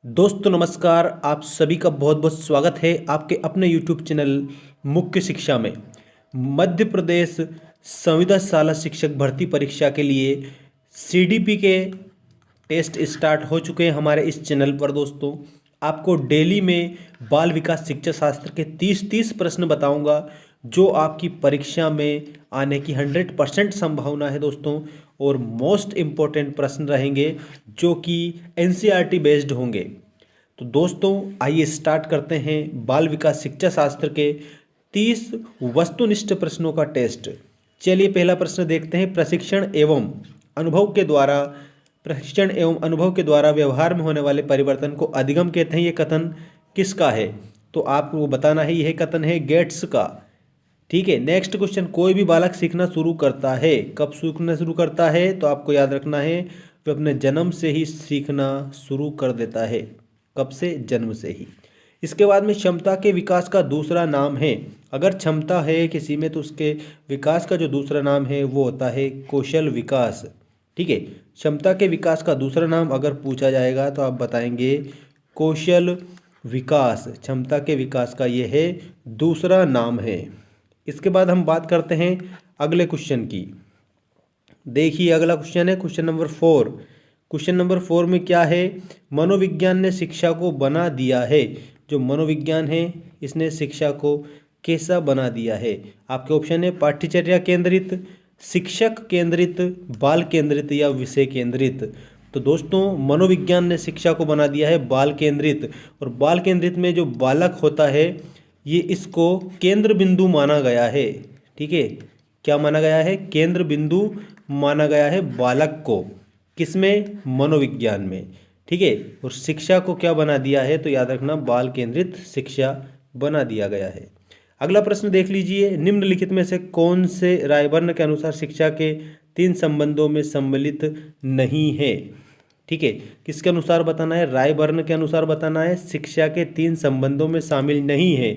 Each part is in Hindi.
दोस्तों नमस्कार। आप सभी का बहुत बहुत स्वागत है आपके अपने यूट्यूब चैनल मुख्य शिक्षा में। मध्य प्रदेश संविदा शाला शिक्षक भर्ती परीक्षा के लिए सीडीपी के टेस्ट स्टार्ट हो चुके हैं हमारे इस चैनल पर। दोस्तों आपको डेली में बाल विकास शिक्षा शास्त्र के 30 प्रश्न बताऊंगा जो आपकी परीक्षा में आने की 100% संभावना है दोस्तों। और मोस्ट इम्पोर्टेंट प्रश्न रहेंगे जो कि एनसीईआरटी बेस्ड होंगे। तो दोस्तों आइए स्टार्ट करते हैं बाल विकास शिक्षा शास्त्र के 30 वस्तुनिष्ठ प्रश्नों का टेस्ट। चलिए पहला प्रश्न देखते हैं। प्रशिक्षण एवं अनुभव के द्वारा व्यवहार में होने वाले परिवर्तन को अधिगम कहते हैं। ये कथन किसका है? तो आपको बताना है यह कथन है गेट्स का। ठीक है, नेक्स्ट क्वेश्चन। कोई भी बालक सीखना शुरू करता है, कब सीखना शुरू करता है? तो आपको याद रखना है वह अपने जन्म से ही सीखना शुरू कर देता है। कब से? जन्म से ही। इसके बाद में क्षमता के विकास का दूसरा नाम है। अगर क्षमता है किसी में तो उसके विकास का जो दूसरा नाम है वो होता है कौशल विकास। ठीक है, क्षमता के विकास का दूसरा नाम अगर पूछा जाएगा तो आप बताएंगे कौशल विकास। क्षमता के विकास का ये है दूसरा नाम है। इसके बाद हम बात करते हैं अगले क्वेश्चन की। देखिए अगला क्वेश्चन है क्वेश्चन नंबर 4। क्वेश्चन नंबर 4 में क्या है? मनोविज्ञान ने शिक्षा को बना दिया है। जो मनोविज्ञान है इसने शिक्षा को कैसा बना दिया है? आपके ऑप्शन है पाठ्यचर्या केंद्रित, शिक्षक केंद्रित, बाल केंद्रित या विषय केंद्रित। तो दोस्तों मनोविज्ञान ने शिक्षा को बना दिया है बाल केंद्रित। और बाल केंद्रित में जो बालक होता है ये इसको केंद्र बिंदु माना गया है। ठीक है, क्या माना गया है? केंद्र बिंदु माना गया है बालक को। किसमें? मनोविज्ञान में। ठीक है, और शिक्षा को क्या बना दिया है? तो याद रखना बाल केंद्रित शिक्षा बना दिया गया है। अगला प्रश्न देख लीजिए। निम्नलिखित में से कौन से रायबर्न के अनुसार शिक्षा के 3 संबंधों में सम्मिलित नहीं है? ठीक है, किसके अनुसार बताना है? रायबर्न के अनुसार बताना है। शिक्षा के 3 संबंधों में शामिल नहीं है।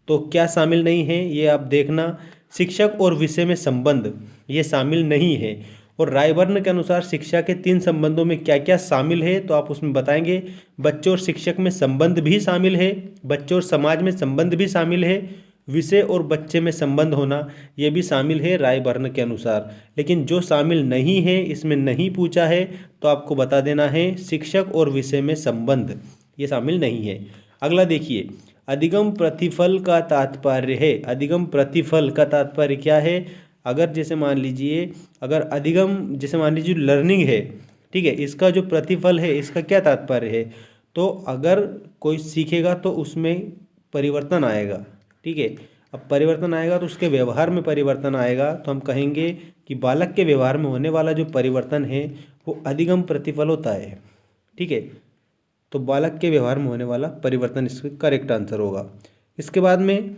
तो क्या शामिल नहीं है ये आप देखना। शिक्षक और विषय में संबंध ये शामिल नहीं है। और रायबर्न के अनुसार शिक्षा के 3 संबंधों में क्या क्या शामिल है? तो आप उसमें बताएंगे बच्चों और शिक्षक में संबंध भी शामिल है, बच्चों और समाज में संबंध भी शामिल है, विषय और बच्चे में संबंध होना ये भी शामिल है रायबर्न के अनुसार। लेकिन जो शामिल नहीं है, इसमें नहीं पूछा है, तो आपको बता देना है शिक्षक और विषय में संबंध ये शामिल नहीं है। अगला देखिए, अधिगम प्रतिफल का तात्पर्य है। अधिगम प्रतिफल का तात्पर्य क्या है? अगर जैसे मान लीजिए, अगर अधिगम जैसे मान लीजिए लर्निंग है, ठीक है, इसका जो प्रतिफल है इसका क्या तात्पर्य है? तो अगर कोई सीखेगा तो उसमें परिवर्तन आएगा। ठीक है, अब परिवर्तन आएगा तो उसके व्यवहार में परिवर्तन आएगा, तो हम कहेंगे कि बालक के व्यवहार में होने वाला जो परिवर्तन है वो अधिगम प्रतिफल होता है। ठीक है, तो बालक के व्यवहार में होने वाला परिवर्तन इसका करेक्ट आंसर होगा। इसके बाद में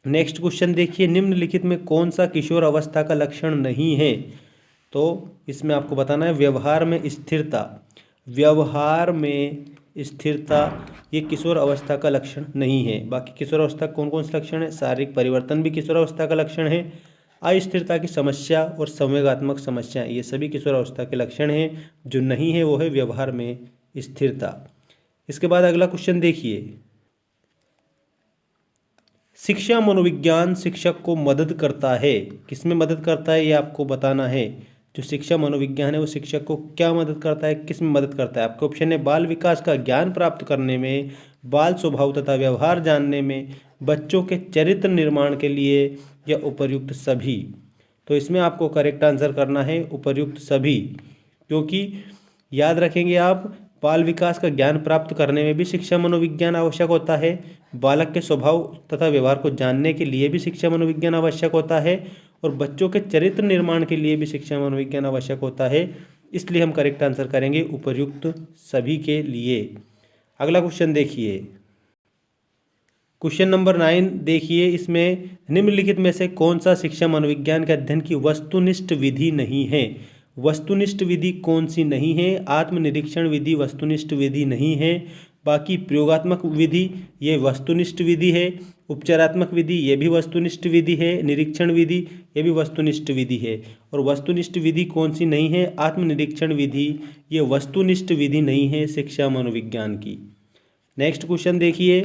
नेक्स्ट क्वेश्चन देखिए। निम्नलिखित में कौन सा किशोर अवस्था का लक्षण नहीं है? तो इसमें आपको बताना है व्यवहार में स्थिरता। व्यवहार में स्थिरता ये किशोर अवस्था का लक्षण नहीं है। बाकी किशोर अवस्था कौन कौन से लक्षण है? शारीरिक परिवर्तन भी किशोर अवस्था का लक्षण है, अस्थिरता की समस्या और संवेगात्मक समस्या ये सभी किशोर अवस्था के लक्षण हैं। जो नहीं है वो है व्यवहार में स्थिरता। इसके बाद अगला क्वेश्चन देखिए। शिक्षा मनोविज्ञान शिक्षक को मदद करता है। किसमें मदद करता है ये आपको बताना है। जो शिक्षा मनोविज्ञान है वो शिक्षक को क्या मदद करता है, किस में मदद करता है? आपके ऑप्शन है बाल विकास का ज्ञान प्राप्त करने में, बाल स्वभाव तथा व्यवहार जानने में, बच्चों के चरित्र निर्माण के लिए, या उपर्युक्त सभी। तो इसमें आपको करेक्ट आंसर करना है उपर्युक्त सभी। क्योंकि याद रखेंगे आप, बाल विकास का ज्ञान प्राप्त करने में भी शिक्षा मनोविज्ञान आवश्यक होता है, बालक के स्वभाव तथा व्यवहार को जानने के लिए भी शिक्षा मनोविज्ञान आवश्यक होता है, और बच्चों के चरित्र निर्माण के लिए भी शिक्षा मनोविज्ञान आवश्यक होता है। इसलिए हम करेक्ट आंसर करेंगे उपर्युक्त सभी के लिए। अगला क्वेश्चन देखिए, क्वेश्चन नंबर 9 देखिए। इसमें निम्नलिखित में से कौन सा शिक्षा मनोविज्ञान के अध्ययन की वस्तुनिष्ठ विधि नहीं है? वस्तुनिष्ठ विधि कौन सी नहीं है? आत्मनिरीक्षण विधि वस्तुनिष्ठ विधि नहीं है, बाकी प्रयोगात्मक विधि ये वस्तुनिष्ठ विधि है, उपचारात्मक विधि ये भी वस्तुनिष्ठ विधि है, निरीक्षण विधि ये भी वस्तुनिष्ठ विधि है। और वस्तुनिष्ठ विधि कौन सी नहीं है? आत्मनिरीक्षण विधि ये वस्तुनिष्ठ विधि नहीं है शिक्षा मनोविज्ञान की। नेक्स्ट क्वेश्चन देखिए,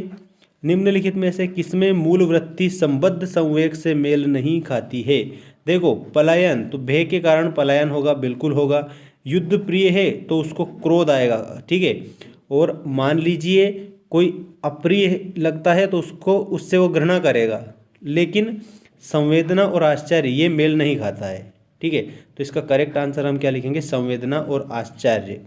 निम्नलिखित में से किसमें मूल वृत्ति संबद्ध संवेग से मेल नहीं खाती है? देखो, पलायन तो भय के कारण पलायन होगा, बिल्कुल होगा। युद्ध प्रिय है तो उसको क्रोध आएगा, ठीक है। और मान लीजिए कोई अप्रिय लगता है तो उसको उससे वो घृणा करेगा, लेकिन संवेदना और आश्चर्य ये मेल नहीं खाता है, ठीक है। तो इसका करेक्ट आंसर हम क्या लिखेंगे? संवेदना और आश्चर्य,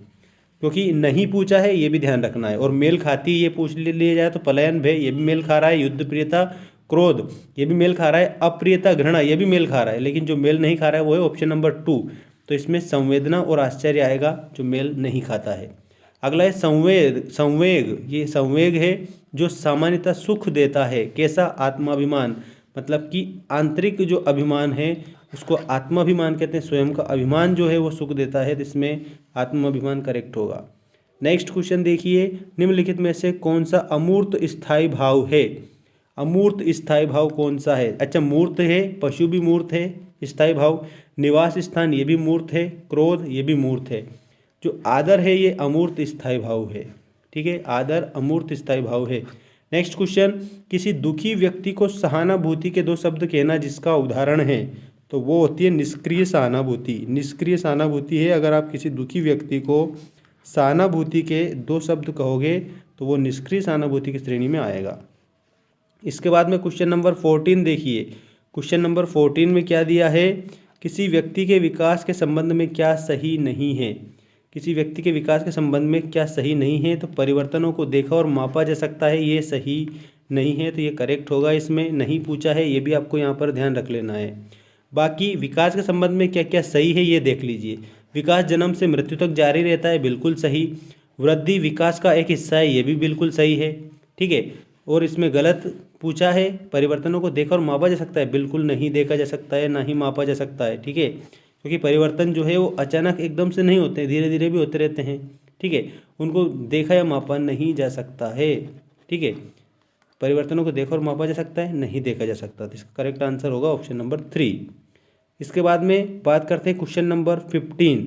क्योंकि नहीं पूछा है ये भी ध्यान रखना है। और मेल खाती ये पूछ लिया जाए तो पलायन भय ये भी मेल खा रहा है, युद्ध प्रियता क्रोध ये भी मेल खा रहा है, अप्रियता घृणा ये भी मेल खा रहा है, लेकिन जो मेल नहीं खा रहा है वो है ऑप्शन नंबर 2। तो इसमें संवेदना और आश्चर्य आएगा जो मेल नहीं खाता है। अगला है संवेग। संवेग ये संवेग है जो सामान्यतः सुख देता है। कैसा? आत्माभिमान, मतलब कि आंतरिक जो अभिमान है उसको आत्माभिमान कहते हैं। स्वयं का अभिमान जो है वो सुख देता है, तो इसमें आत्माभिमान करेक्ट होगा। नेक्स्ट क्वेश्चन देखिए, निम्नलिखित में से कौन सा अमूर्त स्थायी भाव है? अमूर्त स्थायी भाव कौन सा है? अच्छा, मूर्त है, पशु भी मूर्त है, स्थायी भाव, निवास स्थान ये भी मूर्त है, क्रोध ये भी मूर्त है। जो आदर है ये अमूर्त स्थायी भाव है, ठीक है। आदर अमूर्त स्थायी भाव है। नेक्स्ट क्वेश्चन, किसी दुखी व्यक्ति को सहानुभूति के 2 शब्द कहना जिसका उदाहरण है, तो वो होती है निष्क्रिय सहानुभूति। निष्क्रिय सहानुभूति है। अगर आप किसी दुखी व्यक्ति को सहानुभूति के 2 शब्द कहोगे तो वो निष्क्रिय सहानुभूति की श्रेणी में आएगा। इसके बाद में क्वेश्चन नंबर 14 देखिए। क्वेश्चन नंबर 14 में क्या दिया है? किसी व्यक्ति के विकास के संबंध में क्या सही नहीं है? किसी व्यक्ति के विकास के संबंध में क्या सही नहीं है? तो परिवर्तनों को देखा और मापा जा सकता है, ये सही नहीं है, तो ये करेक्ट होगा। इसमें नहीं पूछा है, ये भी आपको यहाँ पर ध्यान रख लेना है। बाकी विकास के संबंध में क्या क्या सही है ये देख लीजिए। विकास जन्म से मृत्यु तक जारी रहता है, बिल्कुल सही। वृद्धि विकास का एक हिस्सा है, ये भी बिल्कुल सही है, ठीक है। और इसमें गलत पूछा है, परिवर्तनों को देखा और मापा जा सकता है, बिल्कुल नहीं देखा जा सकता है, ना ही मापा जा सकता है, ठीक है। क्योंकि परिवर्तन जो है वो अचानक एकदम से नहीं होते, धीरे धीरे भी होते रहते हैं, ठीक है। उनको देखा या मापा नहीं जा सकता है, ठीक है। परिवर्तनों को देखा और मापा जा सकता है, नहीं देखा जा सकता। तो इसका करेक्ट आंसर होगा ऑप्शन नंबर 3। इसके बाद में बात करते हैं क्वेश्चन नंबर 15।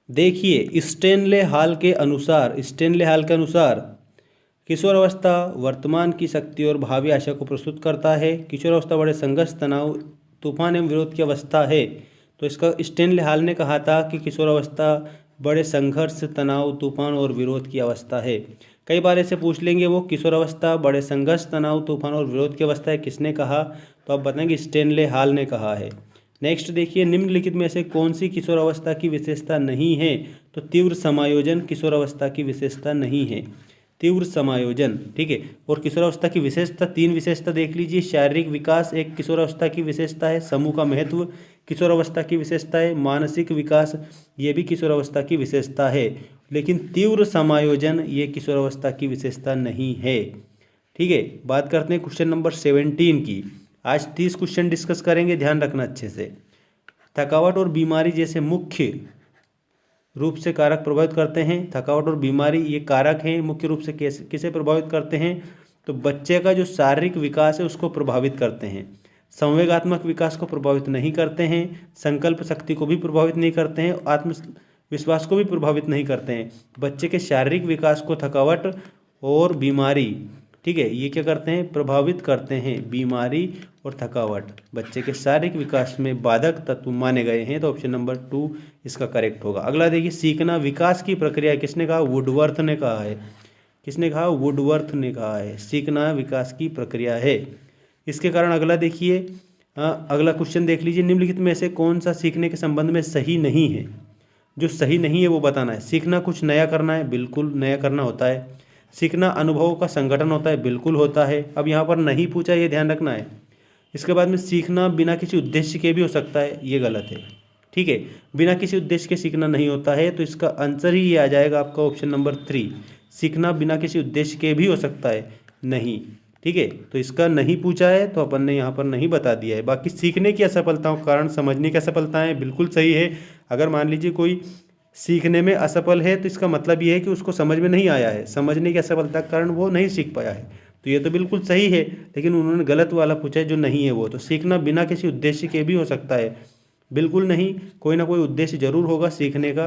देखिए, स्टेनले हाल के अनुसार किशोरावस्था वर्तमान की शक्ति और भावी आशा को प्रस्तुत करता है। किशोरावस्था बड़े संघर्ष, तनाव, तूफान एवं विरोध की अवस्था है। तो इसका स्टेनले हाल ने कहा था कि किशोरावस्था बड़े संघर्ष, तनाव, तूफान और विरोध की अवस्था है। कई बार ऐसे पूछ लेंगे वो किशोरावस्था बड़े संघर्ष, तनाव, तूफान और विरोध की अवस्था है, किसने कहा? तो आप बताएंगे स्टेनले हाल ने कहा है। नेक्स्ट देखिए, निम्नलिखित में से कौन सी किशोरावस्था की विशेषता नहीं है? तो तीव्र समायोजन किशोरावस्था की विशेषता नहीं है। तीव्र समायोजन, ठीक है। और किशोरावस्था की विशेषता 3 विशेषता देख लीजिए। शारीरिक विकास एक किशोरावस्था की विशेषता है, समूह का महत्व किशोरावस्था की विशेषता है, मानसिक विकास ये भी किशोरावस्था की विशेषता है, लेकिन तीव्र समायोजन ये किशोरावस्था की विशेषता नहीं है, ठीक है। बात करते हैं क्वेश्चन नंबर 17 की। आज 30 क्वेश्चन डिस्कस करेंगे, ध्यान रखना अच्छे से। थकावट और बीमारी जैसे मुख्य रूप से कारक प्रभावित करते हैं। थकावट और बीमारी ये कारक हैं, मुख्य रूप से किसे प्रभावित करते हैं? तो बच्चे का जो शारीरिक विकास है उसको प्रभावित करते हैं। संवेगात्मक विकास को प्रभावित नहीं करते हैं, संकल्प शक्ति को भी प्रभावित नहीं करते हैं, आत्मविश्वास को भी प्रभावित नहीं करते हैं। बच्चे के शारीरिक विकास को थकावट और बीमारी, ठीक है, ये क्या करते हैं? प्रभावित करते हैं। बीमारी और थकावट बच्चे के शारीरिक विकास में बाधक तत्व माने गए हैं, तो ऑप्शन नंबर 2 इसका करेक्ट होगा। अगला देखिए, सीखना विकास की प्रक्रिया, किसने कहा? वुडवर्थ ने कहा है। किसने कहा? वुडवर्थ ने कहा है। सीखना विकास की प्रक्रिया है। इसके कारण अगला देखिए, अगला क्वेश्चन देख लीजिए। निम्नलिखित में से कौन सा सीखने के संबंध में सही नहीं है? जो सही नहीं है वो बताना है। सीखना कुछ नया करना है, बिल्कुल नया करना होता है। सीखना अनुभव का संगठन होता है, बिल्कुल होता है। अब यहाँ पर नहीं पूछा, ये ध्यान रखना है। इसके बाद में सीखना बिना किसी उद्देश्य के भी हो सकता है, ये गलत है, ठीक है। बिना किसी उद्देश्य के सीखना नहीं होता है, तो इसका आंसर ही ये आ जाएगा आपका ऑप्शन नंबर 3। सीखना बिना किसी उद्देश्य के भी हो सकता है, नहीं, ठीक है। तो इसका नहीं पूछा है तो अपन ने यहाँ पर नहीं बता दिया है। बाकी सीखने की असफलताओं का कारण समझने की असफलताएं बिल्कुल सही है। अगर मान लीजिए कोई सीखने में असफल है तो इसका मतलब ये है कि उसको समझ में नहीं आया है, समझने की असफलता के कारण वो नहीं सीख पाया है। तो ये तो बिल्कुल सही है, लेकिन उन्होंने गलत वाला पूछा है जो नहीं है वो। तो सीखना बिना किसी उद्देश्य के भी हो सकता है, बिल्कुल नहीं, कोई ना कोई उद्देश्य जरूर होगा सीखने का।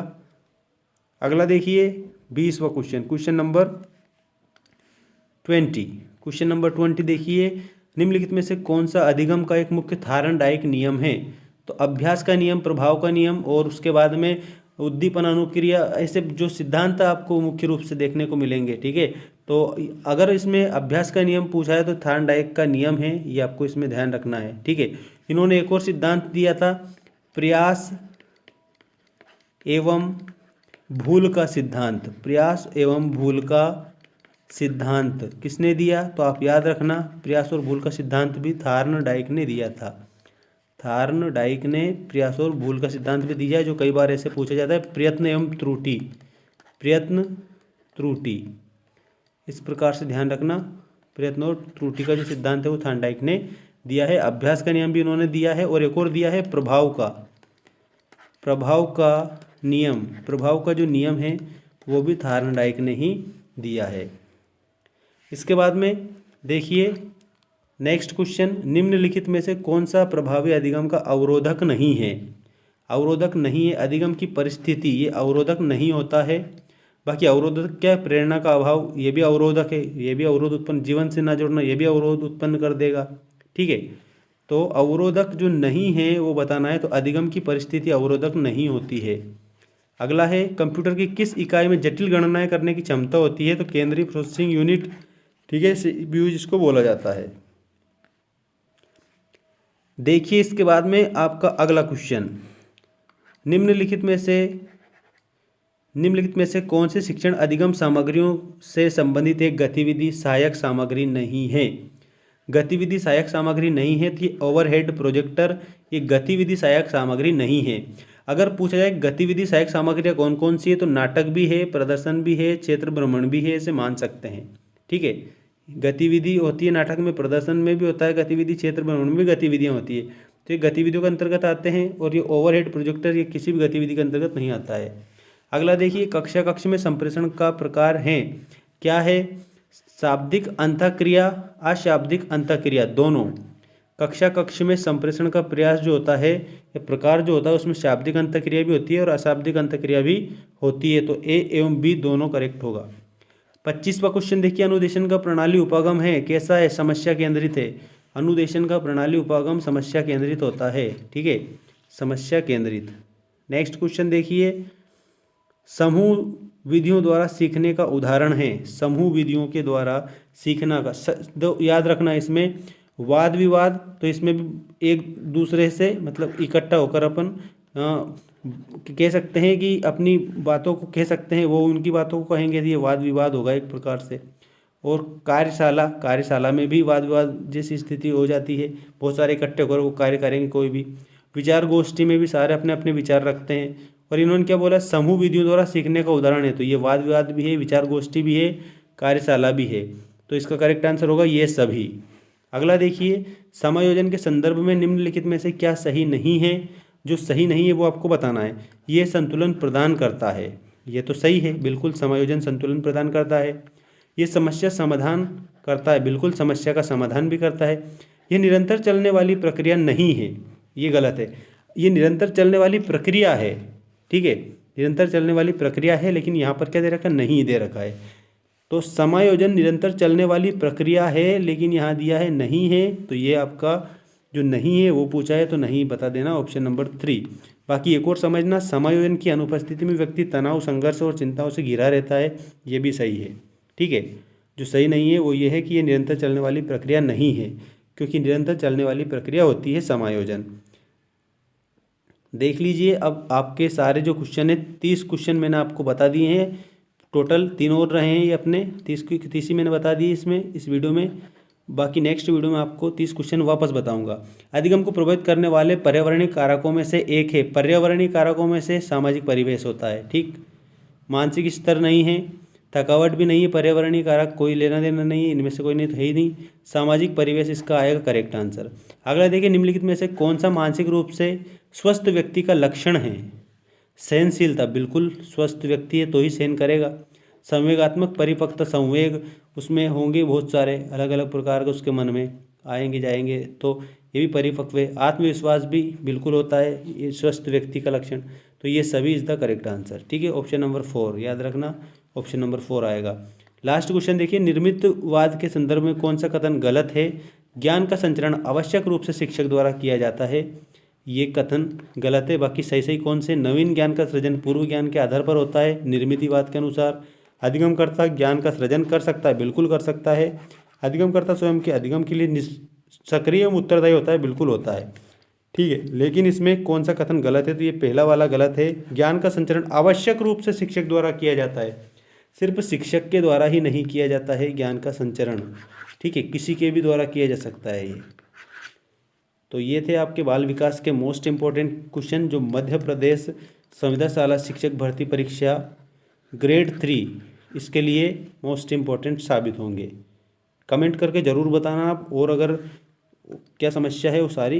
अगला देखिए 20वां question, question number 20। Question number 20 देखिए, निम्नलिखित में से कौन सा अधिगम का एक मुख्य धारणदायक नियम है? तो अभ्यास का नियम, प्रभाव का नियम और उसके बाद में उद्दीपन अनुक्रिया, ऐसे जो सिद्धांत आपको मुख्य रूप से देखने को मिलेंगे। ठीक है, तो अगर इसमें अभ्यास का नियम पूछा है तो धारणदायक का नियम है, ये आपको इसमें ध्यान रखना है। ठीक है, इन्होंने एक और सिद्धांत दिया था, प्रयास एवं भूल का सिद्धांत। प्रयास एवं भूल का सिद्धांत किसने दिया? तो आप याद रखना, प्रयास और भूल का सिद्धांत भी थार्नडाइक ने दिया था। थार्नडाइक ने प्रयास और भूल का सिद्धांत भी दिया है, जो कई बार ऐसे पूछा जाता है, प्रयत्न एवं त्रुटि, प्रयत्न त्रुटि, इस प्रकार से ध्यान रखना। प्रयत्न और त्रुटि का जो सिद्धांत है वो थार्नडाइक ने दिया है। अभ्यास का नियम भी इन्होंने दिया है, और एक और दिया है प्रभाव का, प्रभाव का नियम, प्रभाव का जो नियम है वो भी थार्नडाइक ने ही दिया है। इसके बाद में देखिए नेक्स्ट क्वेश्चन, निम्नलिखित में से कौन सा प्रभावी अधिगम का अवरोधक नहीं है? अवरोधक नहीं है, अधिगम की परिस्थिति ये अवरोधक नहीं होता है। बाकी अवरोधक क्या है? प्रेरणा का अभाव, ये भी अवरोधक है, ये भी अवरोध उत्पन्न, जीवन से ना जुड़ना ये भी अवरोध उत्पन्न कर देगा। ठीक है, तो अवरोधक जो नहीं है वो बताना है, तो अधिगम की परिस्थिति अवरोधक नहीं होती है। अगला है, कंप्यूटर की किस इकाई में जटिल गणनाएं करने की क्षमता होती है? तो केंद्रीय प्रोसेसिंग यूनिट, ठीक है, सीपीयू जिसको बोला जाता है। देखिए इसके बाद में आपका अगला क्वेश्चन, निम्नलिखित में से कौन से शिक्षण अधिगम सामग्रियों से संबंधित एक गतिविधि सहायक सामग्री नहीं है? गतिविधि सहायक सामग्री नहीं है तो ये ओवरहेड प्रोजेक्टर ये गतिविधि सहायक सामग्री नहीं है। अगर पूछा जाए गतिविधि सहायक सामग्रियाँ कौन कौन सी है, तो नाटक भी है, प्रदर्शन भी है, क्षेत्र भ्रमण भी है, इसे मान सकते हैं। ठीक है, गतिविधि होती है नाटक में, प्रदर्शन में भी होता है गतिविधि, क्षेत्र भ्रमण में भी गतिविधियाँ होती है, तो ये गतिविधियों के अंतर्गत आते हैं। और ये ओवरहेड प्रोजेक्टर ये किसी भी गतिविधि के अंतर्गत नहीं आता है। अगला देखिए, कक्षा कक्ष में संप्रेषण का प्रकार है, क्या है? शाब्दिक अंतःक्रिया, अशाब्दिक अंतःक्रिया, दोनों। कक्षा कक्ष में संप्रेषण का प्रयास जो होता है या प्रकार जो होता है उसमें शाब्दिक अंतःक्रिया भी होती है और अशाब्दिक अंतःक्रिया भी होती है, तो ए एवं बी दोनों करेक्ट होगा। 25वां क्वेश्चन देखिए, अनुदेशन का प्रणाली उपागम है, कैसा है? समस्या केंद्रित है। अनुदेशन का प्रणाली उपागम समस्या केंद्रित होता है। ठीक है, समस्या केंद्रित। नेक्स्ट क्वेश्चन देखिए, समूह विधियों द्वारा सीखने का उदाहरण है। समूह विधियों के द्वारा सीखना का याद रखना, इसमें वाद विवाद, तो इसमें भी एक दूसरे से मतलब इकट्ठा होकर अपन कह सकते हैं कि अपनी बातों को कह सकते हैं, वो उनकी बातों को कहेंगे, तो ये वाद विवाद होगा एक प्रकार से। और कार्यशाला में भी वाद विवाद जैसी स्थिति हो जाती है, बहुत सारे इकट्ठे होकर वो कार्य करेंगे कोई भी। विचार गोष्ठी में भी सारे अपने अपने विचार रखते हैं। और इन्होंने क्या बोला? समूह विधियों द्वारा सीखने का उदाहरण है, तो ये वाद विवाद भी है, विचार गोष्ठी भी है, कार्यशाला भी है, तो इसका करेक्ट आंसर होगा ये सभी। अगला देखिए, समायोजन के संदर्भ में निम्नलिखित में से क्या सही नहीं है? जो सही नहीं है वो आपको बताना है। ये संतुलन प्रदान करता है, ये तो सही है, बिल्कुल समायोजन संतुलन प्रदान करता है। ये समस्या समाधान करता है, बिल्कुल समस्या का समाधान भी करता है। ये निरंतर चलने वाली प्रक्रिया नहीं है, ये गलत है। ये निरंतर चलने वाली प्रक्रिया है, ठीक है, निरंतर चलने वाली प्रक्रिया है, लेकिन यहाँ पर क्या दे रखा है? नहीं दे रखा है। तो समायोजन निरंतर चलने वाली प्रक्रिया है, लेकिन यहाँ दिया है नहीं है, तो ये आपका जो नहीं है वो पूछा है तो नहीं बता देना, ऑप्शन नंबर 3। बाकी एक और समझना, समायोजन की अनुपस्थिति में व्यक्ति तनाव, संघर्ष और चिंताओं से घिरा रहता है, ये भी सही है। ठीक है, जो सही नहीं है वो ये है कि ये निरंतर चलने वाली प्रक्रिया नहीं है, क्योंकि निरंतर चलने वाली प्रक्रिया होती है समायोजन। देख लीजिए, अब आपके सारे जो क्वेश्चन है 30 क्वेश्चन मैंने आपको बता दिए हैं, टोटल 3 और रहे हैं ये अपने, 30 ही मैंने बता दी इसमें, इस वीडियो में। बाकी नेक्स्ट वीडियो में आपको 30 क्वेश्चन वापस बताऊंगा। अधिगम को प्रभावित करने वाले पर्यावरणीय कारकों में से एक है, पर्यावरणीय कारकों में से सामाजिक परिवेश होता है। ठीक, मानसिक स्तर नहीं है, थकावट भी नहीं है, पर्यावरणीय कारक कोई लेना देना नहीं है, इनमें से कोई नहीं तो है ही नहीं, सामाजिक परिवेश इसका आएगा करेक्ट आंसर। अगला देखिए, निम्नलिखित में से कौन सा मानसिक रूप से स्वस्थ व्यक्ति का लक्षण है? सहनशीलता, बिल्कुल स्वस्थ व्यक्ति है तो ही सहन करेगा। संवेगात्मक परिपक्वता, संवेग उसमें होंगे बहुत सारे अलग अलग प्रकार के उसके मन में आएंगे जाएंगे, तो ये भी परिपक्व है। आत्मविश्वास भी बिल्कुल होता है, ये स्वस्थ व्यक्ति का लक्षण। तो ये सभी इज द करेक्ट आंसर। ठीक है, ऑप्शन नंबर 4 याद रखना, ऑप्शन नंबर 4 आएगा। लास्ट क्वेश्चन देखिए, निर्मितवाद के संदर्भ में कौन सा कथन गलत है? ज्ञान का संचरण आवश्यक रूप से शिक्षक द्वारा किया जाता है, ये कथन गलत है। बाकी सही सही कौन से? नवीन ज्ञान का सृजन पूर्व ज्ञान के आधार पर होता है निर्मितिवाद के अनुसार। अधिगमकर्ता ज्ञान का सृजन कर सकता है, बिल्कुल कर सकता है। अधिगमकर्ता स्वयं के अधिगम के लिए सक्रिय एवं उत्तरदायी होता है, बिल्कुल होता है। ठीक है, लेकिन इसमें कौन सा कथन गलत है? तो ये पहला वाला गलत है। ज्ञान का संचरण आवश्यक रूप से शिक्षक द्वारा किया जाता है, सिर्फ शिक्षक के द्वारा ही नहीं किया जाता है ज्ञान का संचरण। ठीक है, किसी के भी द्वारा किया जा सकता है ये। तो ये थे आपके बाल विकास के मोस्ट इम्पोर्टेंट क्वेश्चन, जो मध्य प्रदेश संविदाशाला शिक्षक भर्ती परीक्षा ग्रेड 3 इसके लिए मोस्ट इम्पोर्टेंट साबित होंगे। कमेंट करके ज़रूर बताना आप, और अगर क्या समस्या है वो सारी